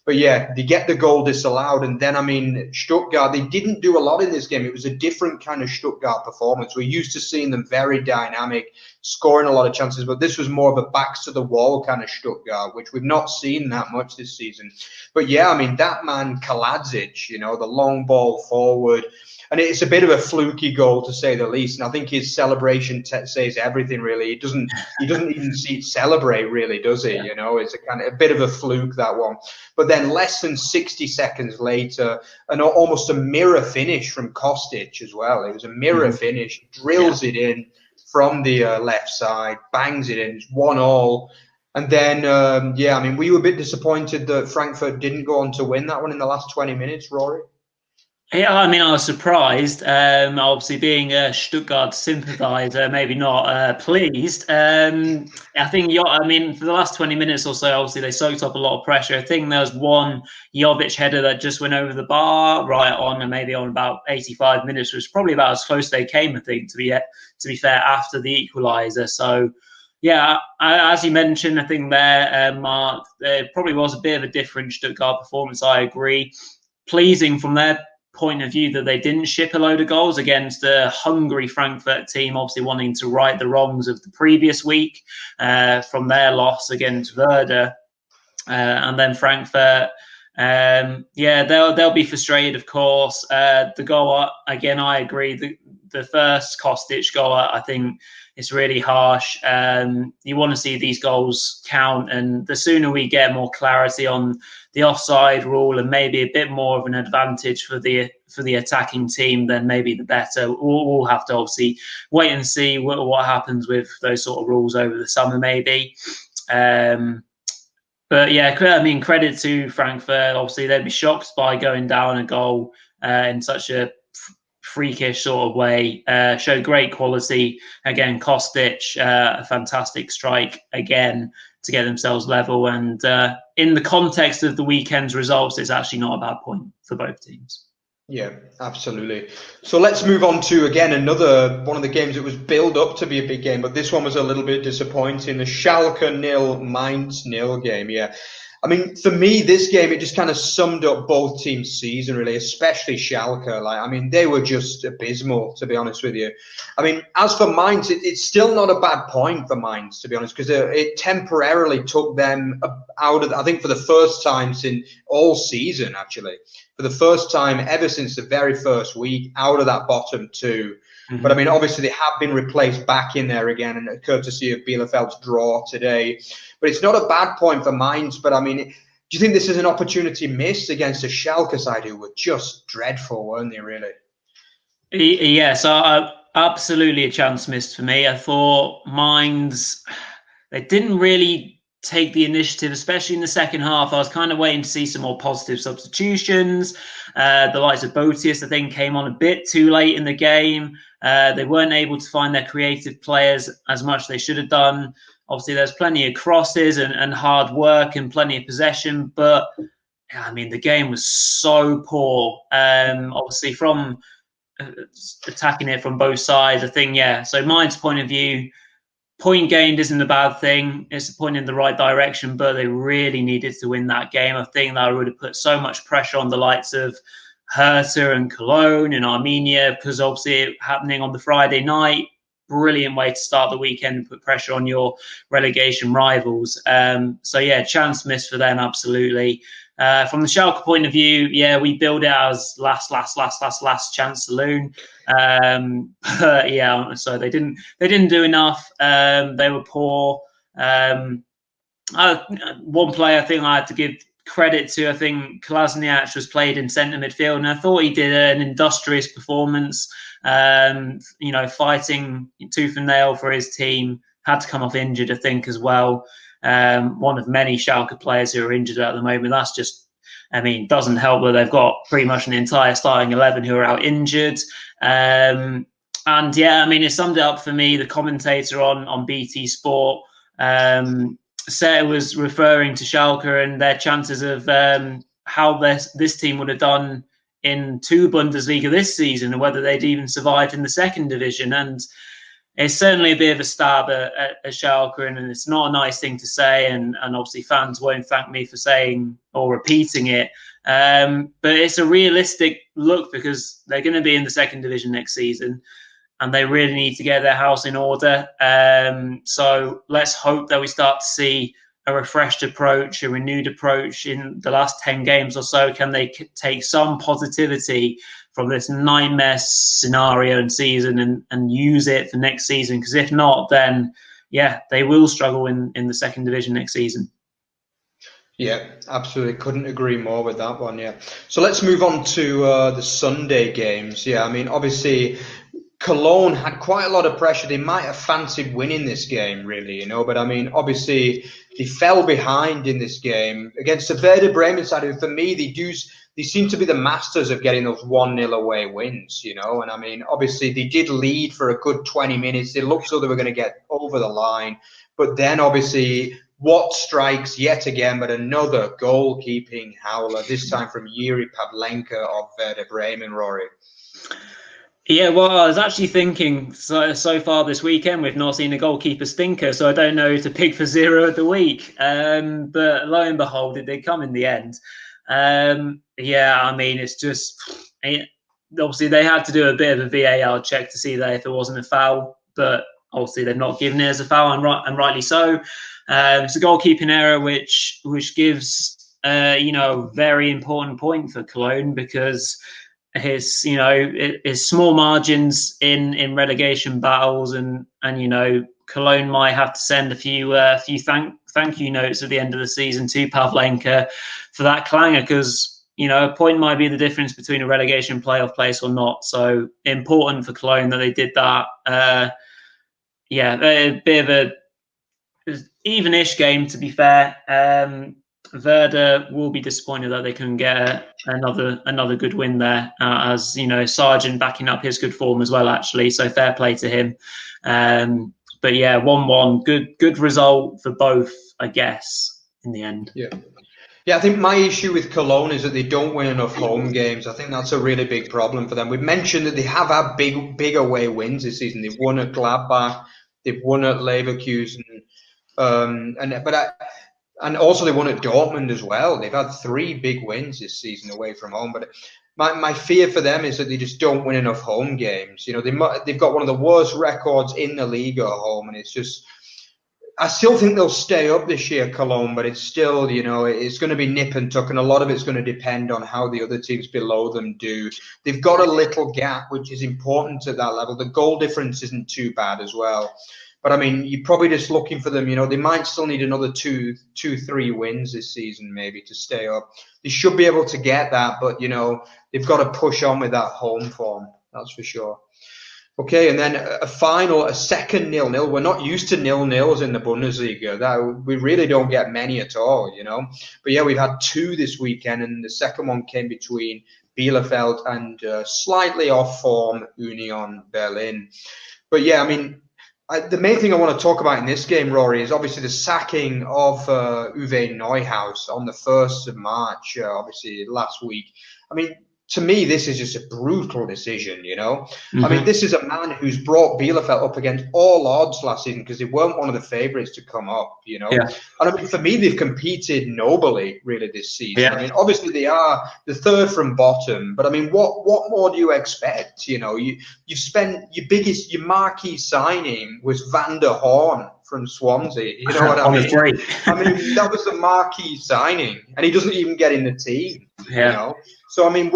But yeah, they get the goal disallowed. And then, I mean, Stuttgart, they didn't do a lot in this game. It was a different kind of Stuttgart performance. We're used to seeing them very dynamic, scoring a lot of chances. But this was more of a backs to the wall kind of Stuttgart, which we've not seen that much this season. But yeah, I mean, that man, Kaladzic, you know, the long ball forward. And it's a bit of a fluky goal, to say the least. And I think his celebration says everything, really. He doesn't even celebrate, really, does he? You know, it's a bit of a fluke, that one. But then less than 60 seconds later, almost a mirror finish from Kostic as well. It was a mirror finish, drills it in from the left side, bangs it in. It's 1-1. And then, I mean, were you a bit disappointed that Frankfurt didn't go on to win that one in the last 20 minutes, Rory? Yeah, I mean, I was surprised. Obviously, being a Stuttgart sympathiser, maybe not pleased. I think, I mean, for the last 20 minutes or so, obviously they soaked up a lot of pressure. I think there was one Jovic header that just went over the bar right on, and maybe on about 85 minutes, which was probably about as close they came. I think, to be fair, after the equaliser. So, yeah, as you mentioned, I think there, Mark, there probably was a bit of a different Stuttgart performance. I agree. Pleasing from their point of view that they didn't ship a load of goals against a hungry Frankfurt team, obviously wanting to right the wrongs of the previous week from their loss against Werder. And then Frankfurt, they'll be frustrated, of course. The goal, again, I agree. The first Kostic goal, I think, is really harsh. You want to see these goals count, and the sooner we get more clarity on the offside rule and maybe a bit more of an advantage for the attacking team, then maybe the better. We'll have to obviously wait and see what happens with those sort of rules over the summer, maybe. But yeah, I mean, credit to Frankfurt. Obviously, they'd be shocked by going down a goal in such a freakish sort of way. Showed great quality. Again, Kostic, a fantastic strike again to get themselves level. And in the context of the weekend's results, it's actually not a bad point for both teams. Yeah, absolutely. So let's move on to, again, another one of the games that was billed up to be a big game, but this one was a little bit disappointing. The Schalke 0, Mainz 0 game, yeah. I mean, for me, this game, it just kind of summed up both teams' season, really, especially Schalke. Like, I mean, they were just abysmal, to be honest with you. I mean, as for Mainz, it's still not a bad point for Mainz, to be honest, because it temporarily took them out of, I think, for the first time since all season, actually. For the first time ever since the very first week, out of that bottom two. Mm-hmm. But I mean, obviously they have been replaced back in there again, and courtesy of Bielefeld's draw today. But it's not a bad point for Mainz. But I mean, do you think this is an opportunity missed against a Schalke side who were just dreadful, weren't they, really? Yes, absolutely a chance missed for me. I thought Mainz, they didn't really take the initiative, especially in the second half. I was kind of waiting to see some more positive substitutions. The likes of Botius, I think, came on a bit too late in the game. They weren't able to find their creative players as much as they should have done. Obviously, there's plenty of crosses and hard work and plenty of possession, but I mean, the game was so poor. Obviously, from attacking it from both sides, I think, yeah. So Mainz's point of view, point gained isn't a bad thing. It's a point in the right direction, but they really needed to win that game. I think that would have put so much pressure on the likes of Hertha and Cologne and Armenia, because obviously it happening on the Friday night, brilliant way to start the weekend and put pressure on your relegation rivals. So yeah, chance missed for them, absolutely. From the Schalke point of view, yeah, we build it as last chance saloon. But yeah, so they didn't do enough. They were poor. One player I think I had to give credit to, I think Kolasinac was played in centre midfield, and I thought he did an industrious performance. Fighting tooth and nail for his team. Had to come off injured, I think, as well. One of many Schalke players who are injured at the moment. That's just, I mean, doesn't help that they've got pretty much an entire starting 11 who are out injured. And yeah, I mean, it summed it up for me. The commentator on BT Sport was referring to Schalke and their chances of how this team would have done in two Bundesliga this season, and whether they'd even survived in the second division. And it's certainly a bit of a stab at Schalke, and it's not a nice thing to say, and obviously fans won't thank me for saying or repeating it. But it's a realistic look, because they're going to be in the second division next season, and they really need to get their house in order. So let's hope that we start to see a refreshed approach, a renewed approach in the last 10 games or so. Can they take some positivity from this nightmare scenario and season and use it for next season? Because if not, then yeah, they will struggle in the second division next season. Yeah, absolutely. Couldn't agree more with that one. Yeah. So let's move on to the Sunday games. Yeah, I mean, obviously Cologne had quite a lot of pressure. They might have fancied winning this game, really, but I mean, obviously they fell behind in this game against the Werder Bremen side, who for me, they they seem to be the masters of getting those 1-0 away wins, you know. And I mean, obviously they did lead for a good 20 minutes. It looked as though they were going to get over the line. But then obviously what strikes yet again but another goalkeeping howler, this time from Yuri Pavlenka of Werder Bremen, Rory. Yeah, well, I was actually thinking so far this weekend we've not seen a goalkeeper stinker, so I don't know who to pick for 0 of the week. But lo and behold, it did come in the end. Yeah, I mean, it's just obviously they had to do a bit of a VAR check to see that if it wasn't a foul, but obviously they've not given it as a foul, and rightly so. It's a goalkeeping error which gives a very important point for Cologne, because his small margins in relegation battles, and Cologne might have to send a few thank you notes at the end of the season to Pavlenka for that clanger, because a point might be the difference between a relegation playoff place or not. So important for Cologne that they did that. A bit of a even-ish game, to be fair. Werder will be disappointed that they couldn't get another good win there, as Sargent backing up his good form as well, actually. So fair play to him. But yeah, 1-1, good result for both, I guess, in the end. Yeah, I think my issue with Cologne is that they don't win enough home games. I think that's a really big problem for them. We've mentioned that they have had big away wins this season. They've won at Gladbach, they've won at Leverkusen, and also they won at Dortmund as well. They've had 3 big wins this season away from home. But my fear for them is that they just don't win enough home games. They've got one of the worst records in the league at home, and it's just, I still think they'll stay up this year, Cologne, but it's still, it's going to be nip and tuck, and a lot of it's going to depend on how the other teams below them do. They've got a little gap, which is important at that level. The goal difference isn't too bad as well. But I mean, you're probably just looking for them. They might still need another 3 wins this season, maybe, to stay up. They should be able to get that, but they've got to push on with that home form. That's for sure. Okay, and then a second 0-0. We're not used to 0-0s in the Bundesliga. That we really don't get many at all, But yeah, we've had 2 this weekend, and the second one came between Bielefeld and slightly off form Union Berlin. But yeah, I mean, the main thing I want to talk about in this game, Rory, is obviously the sacking of Uwe Neuhaus on the 1st of March, obviously last week. I mean, to me, this is just a brutal decision, Mm-hmm. I mean, this is a man who's brought Bielefeld up against all odds last season, because they weren't one of the favourites to come up, Yeah. And I mean, for me, they've competed nobly, really, this season. Yeah. I mean, obviously they are the 3rd from bottom, but I mean, what more do you expect? You've spent your marquee signing was Van der Horn from Swansea. You know what I mean? I mean, that was the marquee signing, and he doesn't even get in the team. Yeah. So, I mean,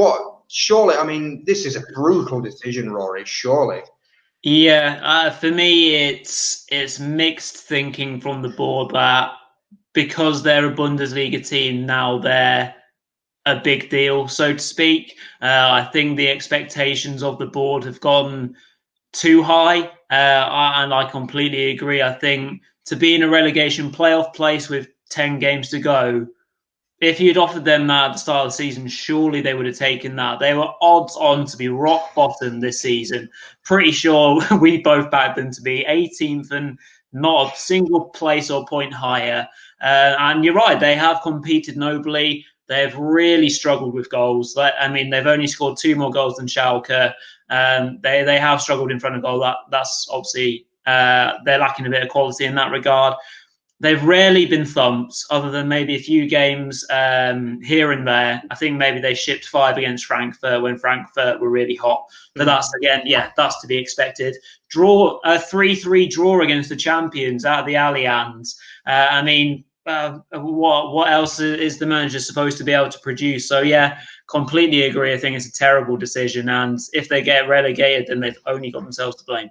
surely, I mean, this is a brutal decision, Rory, surely. Yeah, for me, it's mixed thinking from the board that because they're a Bundesliga team now, they're a big deal, so to speak. I think the expectations of the board have gone too high, and I completely agree. I think to be in a relegation playoff place with 10 games to go, if you'd offered them that at the start of the season, surely they would have taken that. They were odds on to be rock bottom this season. Pretty sure we both backed them to be 18th and not a single place or point higher. And you're right, they have competed nobly. They've really struggled with goals. I mean, they've only scored 2 more goals than Schalke. They have struggled in front of goal. That's obviously they're lacking a bit of quality in that regard. They've rarely been thumped, other than maybe a few games here and there. I think maybe they shipped 5 against Frankfurt when Frankfurt were really hot. But that's to be expected. A 3-3 draw against the champions out of the Allianz. I mean, what else is the manager supposed to be able to produce? So yeah, completely agree. I think it's a terrible decision, and if they get relegated, then they've only got themselves to blame.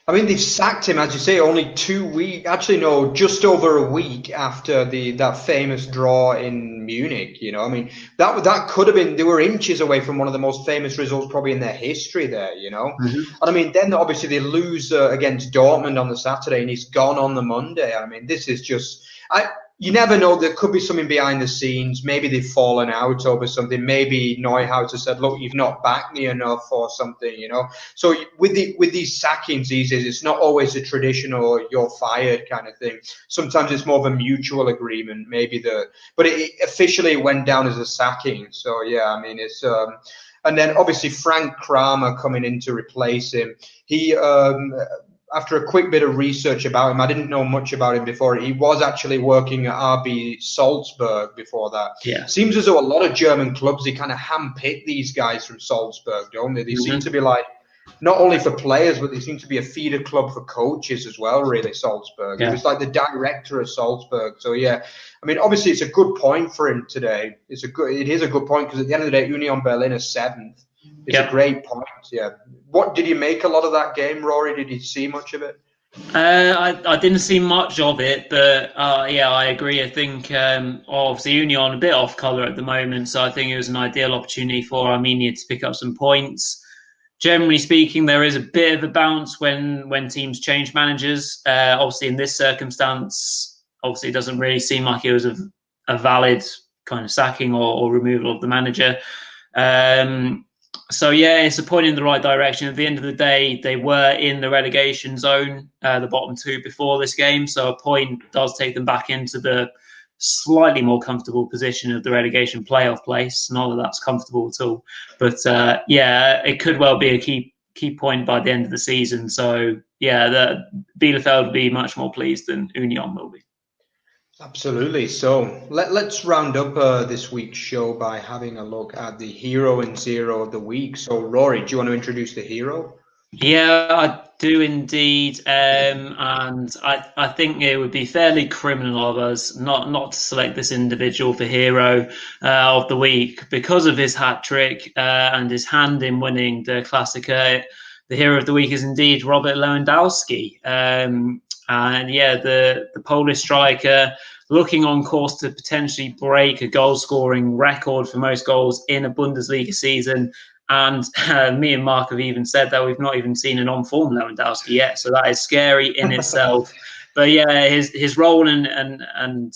I mean, they've sacked him, as you say, only 2 weeks. Actually, no, just over a week after that famous draw in Munich. I mean, that could have been. They were inches away from one of the most famous results probably in their history there. Mm-hmm. And I mean, then obviously they lose against Dortmund on the Saturday, and he's gone on the Monday. I mean, this is just. you never know. There could be something behind the scenes. Maybe they've fallen out over something. Maybe Neuhaus has said, "Look, you've not backed me enough," or something. So with these sackings these days, it's not always a traditional "you're fired" kind of thing. Sometimes it's more of a mutual agreement. But it officially went down as a sacking. So yeah, I mean it's. And then obviously Frank Kramer coming in to replace him. He. After a quick bit of research about him, I didn't know much about him before. He was actually working at RB Salzburg before that. Yeah. Seems as though a lot of German clubs, they kind of handpick these guys from Salzburg, don't they? They seem to be like, not only for players, but they seem to be a feeder club for coaches as well, really, Salzburg. Yeah. It was like the director of Salzburg. So, yeah, I mean, obviously it's a good point for him today. It is a good point because at the end of the day, Union Berlin is 7th. It's a great point, yeah. What did you make a lot of that game, Rory? Did you see much of it? I didn't see much of it, but yeah, I agree. I think obviously Union a bit off colour at the moment, so I think it was an ideal opportunity for Armenia to pick up some points. Generally speaking, there is a bit of a bounce when teams change managers. Obviously, in this circumstance, obviously it doesn't really seem like it was a valid kind of sacking or removal of the manager. So, yeah, it's a point in the right direction. At the end of the day, they were in the relegation zone, the bottom two before this game. So a point does take them back into the slightly more comfortable position of the relegation playoff place. Not that that's comfortable at all. But, yeah, it could well be a key point by the end of the season. So, yeah, Bielefeld will be much more pleased than Union will be. Absolutely. So let's round up this week's show by having a look at the hero and zero of the week. So, Rory, do you want to introduce the hero? Yeah, I do indeed. And I think it would be fairly criminal of us not to select this individual for hero of the week because of his hat-trick and his hand in winning the Klassiker. The hero of the week is indeed Robert Lewandowski. And yeah, the Polish striker looking on course to potentially break a goal-scoring record for most goals in a Bundesliga season. And me and Mark have even said that we've not even seen an on-form Lewandowski yet, so that is scary in itself. But yeah, his role and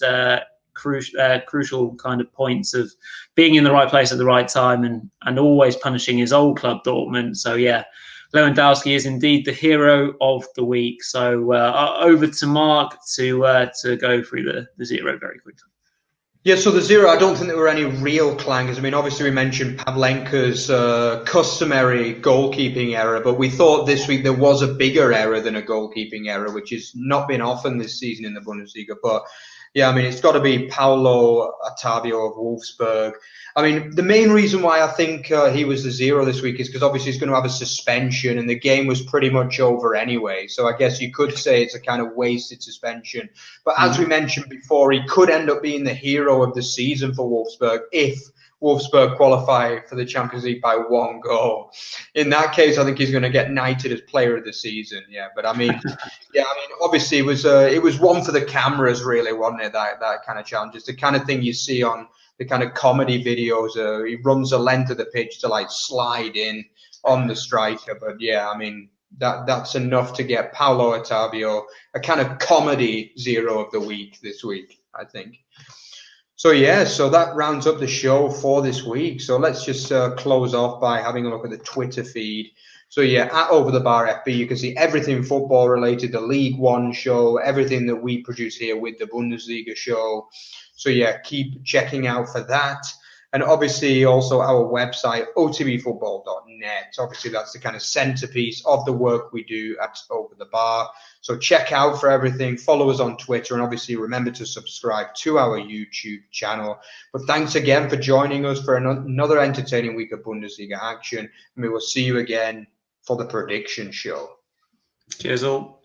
crucial kind of points of being in the right place at the right time and always punishing his old club Dortmund. So yeah, Lewandowski is indeed the hero of the week. So over to Mark to go through the zero very quickly. Yeah, so the zero, I don't think there were any real clangers. I mean, obviously we mentioned Pavlenka's customary goalkeeping error, but we thought this week there was a bigger error than a goalkeeping error, which has not been often this season in the Bundesliga. But yeah, I mean, it's got to be PAULO OTAVIO of Wolfsburg. I mean, the main reason why I think he was the zero this week is because obviously he's going to have a suspension and the game was pretty much over anyway. So I guess you could say it's a kind of wasted suspension. But as we mentioned before, he could end up being the hero of the season for Wolfsburg if Wolfsburg qualify for the Champions League by 1 goal. In that case, I think he's going to get knighted as player of the season. Yeah, but I mean, obviously it was one for the cameras, really, wasn't it? That kind of challenge. It's the kind of thing you see on the kind of comedy videos. He runs the length of the pitch to like slide in on the striker. But yeah, I mean, that's enough to get PAULO OTAVIO a kind of comedy zero of the week this week, I think. So yeah, so that rounds up the show for this week. So let's just close off by having a look at the Twitter feed. So yeah, at Over the Bar FB, you can see everything football related, the League One show, everything that we produce here with the Bundesliga show. So yeah, keep checking out for that. And obviously also our website, otbfootball.net. Obviously that's the kind of centerpiece of the work we do at Over the Bar. So check out for everything, follow us on Twitter, and obviously remember to subscribe to our YouTube channel. But thanks again for joining us for another entertaining week of Bundesliga action. And we will see you again for the prediction show. Cheers all.